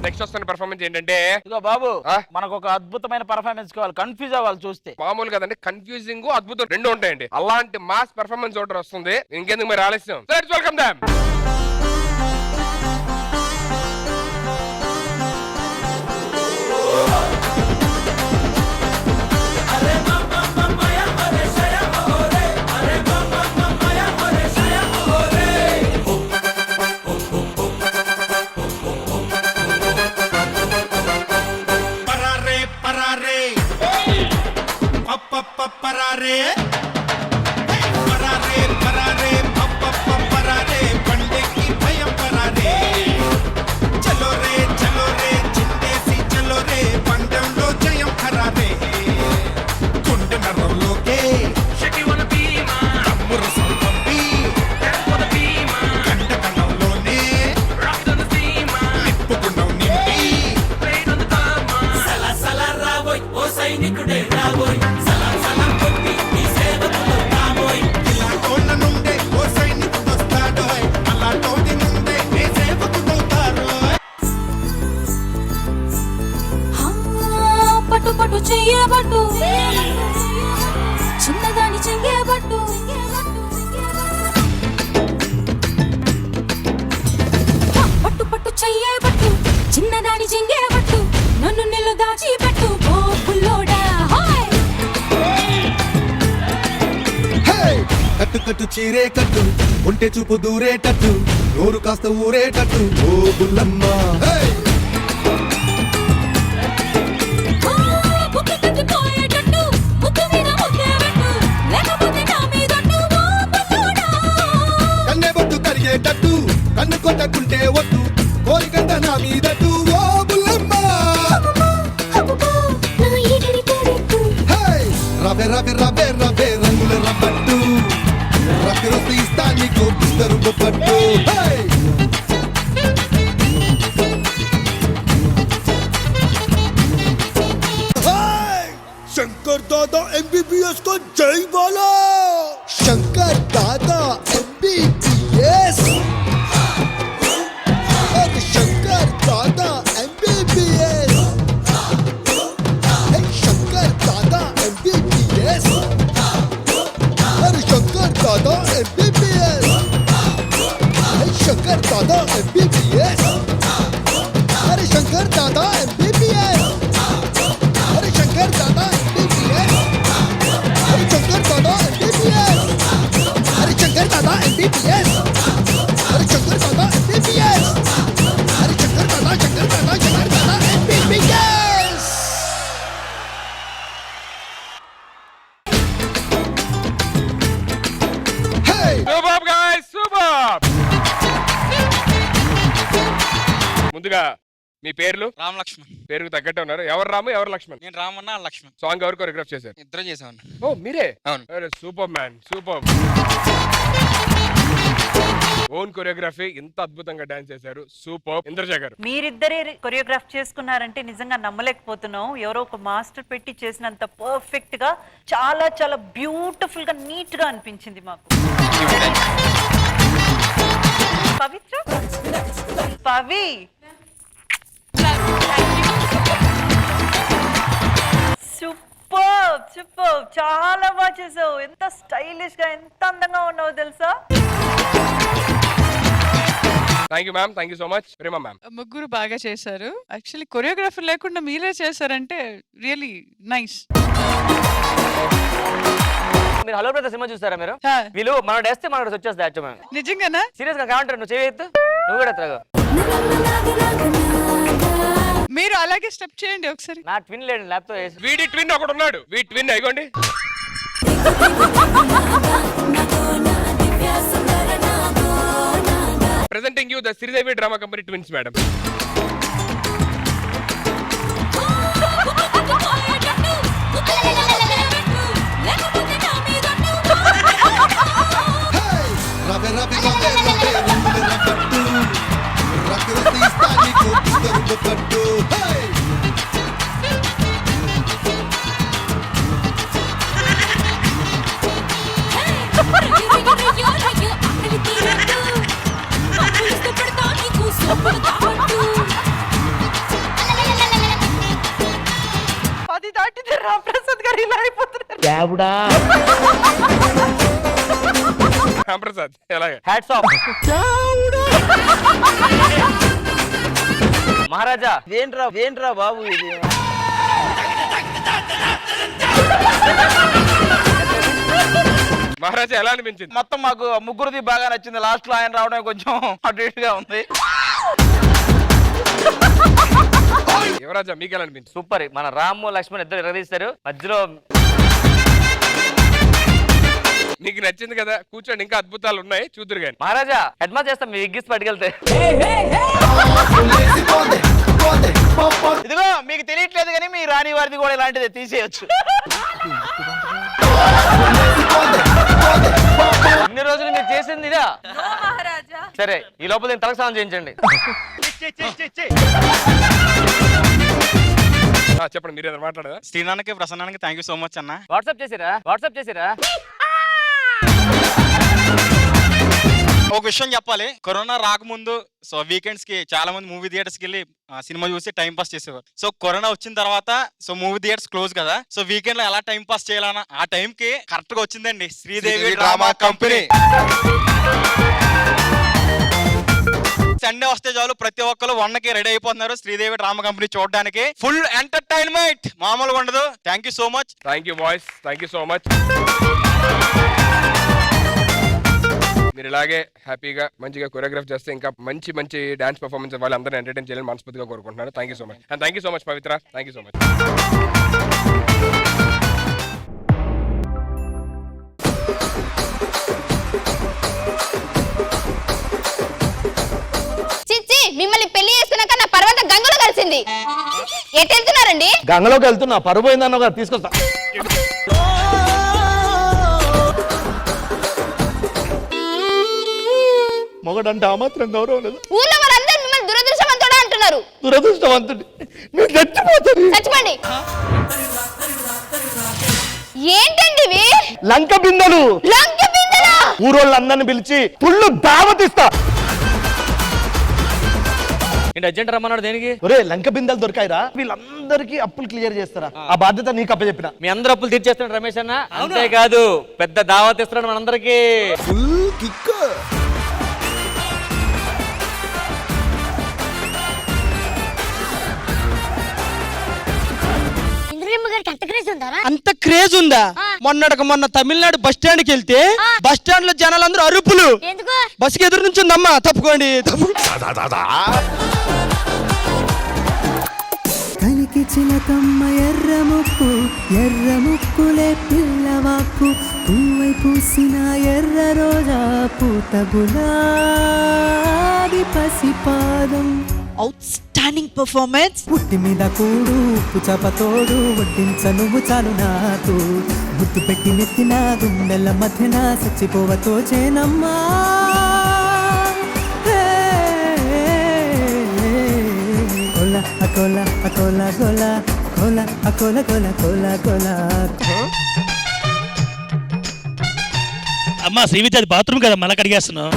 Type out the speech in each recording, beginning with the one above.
Next వస్తున్న performance ఏంటంటే ఇదో బాబు మనకు ఒక అద్భుతమైన పర్ఫార్మెన్స్ కావాలి, కన్ఫ్యూజ్ అవ్వాలి చూస్తే. మామూలు కదండి, కన్ఫ్యూజింగ్ అద్భుతం రెండు ఉంటాయండి. అలాంటి మాస్ పర్ఫార్మెన్స్ ఆర్డర్ వస్తుంది. ఇంకెందుకు మరి ఆలస్యం, లెట్స్ వెల్కమ్ దెం. చిన్నదాని చెయ్యబట్టు పట్టు పట్టు చెయ్యబట్టు చిన్నదాని చెయ్యబట్టు నన్ను నిల్లు దాచి పెట్టు ఓ పుల్లోడా. కట్టు కట్టు చీరే కట్టు ఒంటె చూపు దూరేటట్టు నోరు కాస్త ఊరేటట్టు ఓ బుల్లమ్మ. కన్ను కొట్టకుంటే వద్దు కోరికంత నా మీదట్టు ఓ బుల్లమ్మ. రవే రవే రవే రవే రంగుల రబ్బట్టు రక్కి రొస్తి ఇస్తా నీకు బిస్తరు బొబ్బట్టు. శంకర్ దాదా ఎంబీబీఎస్ को जय बोलो. शंकर दादा MBBS, शंकर दादा MBBS, शंकर दादा MBBS, अरे शंकर दादा MBBS, शंकर दादा MBBS, अरे शंकर दादा MBBS, अरे शंकर दादा MBBS, अरे शंकर दादा MBBS, अरे शंकर दादा MBBS, अरे शंकर दादा MBBS, अरे शंकर दादा MBBS. Hey! Super guys, super. ముందుగా మీ పేర్లు? రామ్ లక్ష్మణ్. పేరుకు తగ్గట్టు ఉన్నారు. ఎవరు రాము ఎవరు లక్ష్మణ్? నేను రామన్న లక్ష్మణ్. సాంగ్ ఎవరు కొరియోగ్రాఫ్ చేశారు? ఇద్దరు చేసామన్న. ఓ మీరే? అవును. Super man, super. Own choreography, ఇంత అద్భుతంగా డాన్స్ చేశారు. సూపర్. ఇంద్రజ గారు, మీరిద్దరే కొరియోగ్రాఫ్ చేసుకున్నారంటే నిజంగా నమ్మలేకపోతున్నాం. ఎవరో ఒక మాస్టర్ పెట్టి చేసినంత పర్ఫెక్ట్ గా, చాలా చాలా బ్యూటిఫుల్ గా, నీట్ గా అనిపించింది మాకు. పవిత్ర, పవి, సూపర్ సూపర్, చాలా బాగా చేసావు. ఎంత స్టైలిష్ గా, ఎంత అందంగా ఉన్నావు తెలుసా. Thank you ma'am, thank you so much. Prema ma'am, ముగ్గురు బాగా చేశారు. యాక్చువల్లీ కొరియోగ్రాఫర్ లేకుండా మీరే చేశారంటే రియలీ నైస్. మీరు హలో బ్రదర్ సినిమా చూస్తారా మీరు? వీళ్ళు మనం వేస్తే మనకు వచ్చేస్తుంది యాక్చువల్. నిజంగానా? సీరియస్ గా కావంటారు. నువ్వు చేయొద్దు, నువ్వు కూడా ఎత్తగా. మీరు అలాగే స్టెప్ చేయండి ఒకసారి. నా ట్విన్ లేడు, ల్యాప్తో వీడి ట్విన్ ఒకడు ఉన్నాడు. వీ ట్విన్ అయిగోండి. Presenting you the Sridevi Drama Company twins, madam. Prasad ఎలాగే హ్యాట్స్ ఆఫ్. మహారాజా ఏంట్రా బాబు ఇది? మహారాజా ఎలా అనిపించింది? మొత్తం మాకు ముగ్గురిది బాగా నచ్చింది. లాస్ట్ లో ఆయన రావడం కొంచెం అటు ఇటుగా ఉంది. యువరాజా మీకు ఎలా అనిపించింది? సూపర్. మన రాము లక్ష్మణ్ ఇద్దరు ఎరగదీస్తారు మధ్యలో. నీకు నచ్చింది కదా, కూర్చోండి, ఇంకా అద్భుతాలు ఉన్నాయి, చూద్దరు గాని. మహారాజా అడ్వాన్స్ చేస్తాం మీ విగ్గిస్ పట్టుకెళ్తే. ఇదిగో మీకు తెలియట్లేదు కానీ మీ రాణి వారిది కూడా ఇలాంటిది తీసేయచ్చు. ఇన్ని రోజులు మీరు చేసింది ఇదా? సరే ఈ లోపల నేను తలకు స్నానం చేయించండి. చెప్పండి, మీరు ఏదైనా మాట్లాడదా? శ్రీనాన్నకి ప్రసన్నానికి థ్యాంక్ యూ సో మచ్ అన్న. వాట్సాప్ చేసిరా? ఒక విషయం చెప్పాలి, కరోనా రాకముందు సో వీకెండ్స్ కి చాలా మంది మూవీ థియేటర్స్ కి వెళ్ళి సినిమా చూసి టైం పాస్ చేసేవారు. సో కరోనా వచ్చిన తర్వాత సో మూవీ థియేటర్స్ క్లోజ్ కదా, సో వీకెండ్ లో ఎలా టైం పాస్ చేయాలన్నా ఆ టైం కి కరెక్ట్ గా వచ్చిందండి శ్రీదేవి డ్రామా కంపెనీ. సండే వస్తే చాలు ప్రతి ఒక్కరు వన్నకి రెడీ అయిపోతున్నారు శ్రీదేవి డ్రామా కంపెనీ చూడడానికి. ఫుల్ ఎంటర్టైన్మెంట్ మామూలుగా ఉండదు. Thank you so much. Thank you boys, thank you so much. మీరు ఇలాగే హ్యాపీగా మంచిగా కొరియోగ్రాఫ్ చేస్తే ఇంకా మంచి మంచి డాన్స్ పర్ఫార్మెన్స్ ఇవ్వాలి, అందరిని ఎంటర్టైన్ చేయాలని మనస్ఫూర్తిగా కోరుకుంటున్నాను. Thank you so much. And thank you so much Pavitra, thank you so much. చిచ్చి మిమ్మల్ని పెళ్లి చేసుకున్నాక నా పర్వతం గంగలో కలిసింది. ఎటు వెళ్తున్నారండి? గంగలోకి వెళ్తున్నా, పరువు పోయిందన్న కదా, తీసుకొస్తా. మొగడంటే ఆ మాత్రం గౌరవం లేదు. ఊళ్ళో వాళ్ళందరూ మిమ్మల్ని దురదృష్టవంతుడు అంటున్నారు. దురదృష్టవంతుడి, మీరు చచ్చిపోతారు. చచ్చిపోండి. ఏంటండి ఇవి? లంక బిందెలు. లంక బిందెలా? ఊరోళ్ళందరిని పిలిచి పుల్లు దావతిస్తా. ఏంటి అర్జెంట్ రమ్మన్నాడు దేనికి? ఒరే లంక బిందెలు దొరికాయిరా, వీళ్ళందరికీ అప్పులు క్లియర్ చేస్తారా? ఆ బాధ్యత నీకు అప్పచెప్పిన. మీ అందరు అప్పులు తీర్చేస్తున్నాడు రమేష్ అన్న. అంతేకాదు పెద్ద దావత్ ఇస్తున్నాడు మనందరికి. Full kick. అంత క్రేజ్ ఉందా? మొన్న తమిళనాడు బస్ స్టాండ్ కి వెళ్తే బస్ స్టాండ్ లో జనాలందరూ అరుపులు. బస్కి ఎదురు నుంచి ఉందమ్మా, తప్పుకోండి. కలికి చిలకమ్మ ఎర్ర ముక్కులే పిల్లవాకు పువ్వై పూసిన ఎర్ర రోజా పూత గులాబీ పసిపాదం. Outstanding performance. పుట్టి మీద కూడు ఉప్పు చపతోడు వడ్డించ నువ్వు చాలు నాకు. గుర్తు పెట్టి నెత్తిన గుండెల మధ్యన చచ్చిపోవతో చేనమ్మా. కోలా అకోలా అకోలా గోలా కోలా అకోలా గోలా కోలా గోలా. అమ్మా శ్రీవిద్య, అది బాత్రూమ్ కదా, మళ్ళీ కడిగేస్తున్నావు.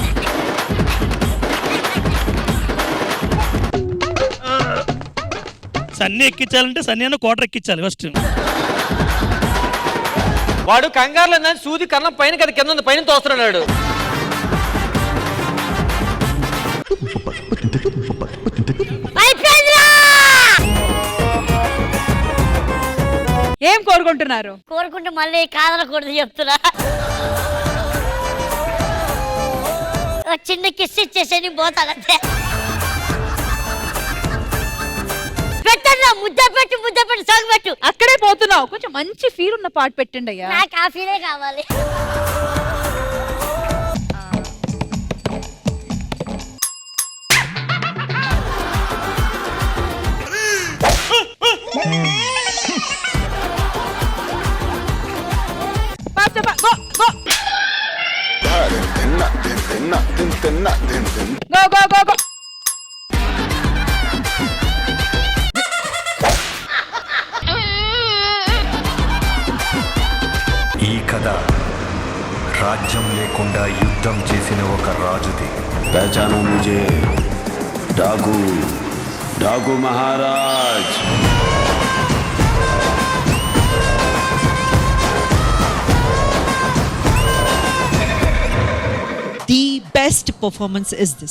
సన్నీ ఎక్కించాలంటే సన్నీ అన్న కోటర్ ఎక్కించాలి ఫస్ట్. వాడు కంగారులో సూది కన్నం పైన కదా కింద పైన తోస్తున్నాడు. ఏం కోరుకుంటున్నారు? కోరుకుంటూ మళ్ళీ కాదనకూడదు చెప్తున్నా. చిన్న కిస్ ఇచ్చేసి పోతానంతే. ముద్ద పెట్టి సాగు పెట్టు. అక్కడే పోతున్నావు, కొంచెం మంచి ఫీల్ ఉన్న పాట పెట్టండి అయ్యా. నాకు ఆ ఫీలే కావాలి. గో. ఈ కథ రాజ్యం లేకుండా యుద్ధం చేసిన ఒక రాజుది. పహచానా ముझे, डाकू महाराज. the best performance is this.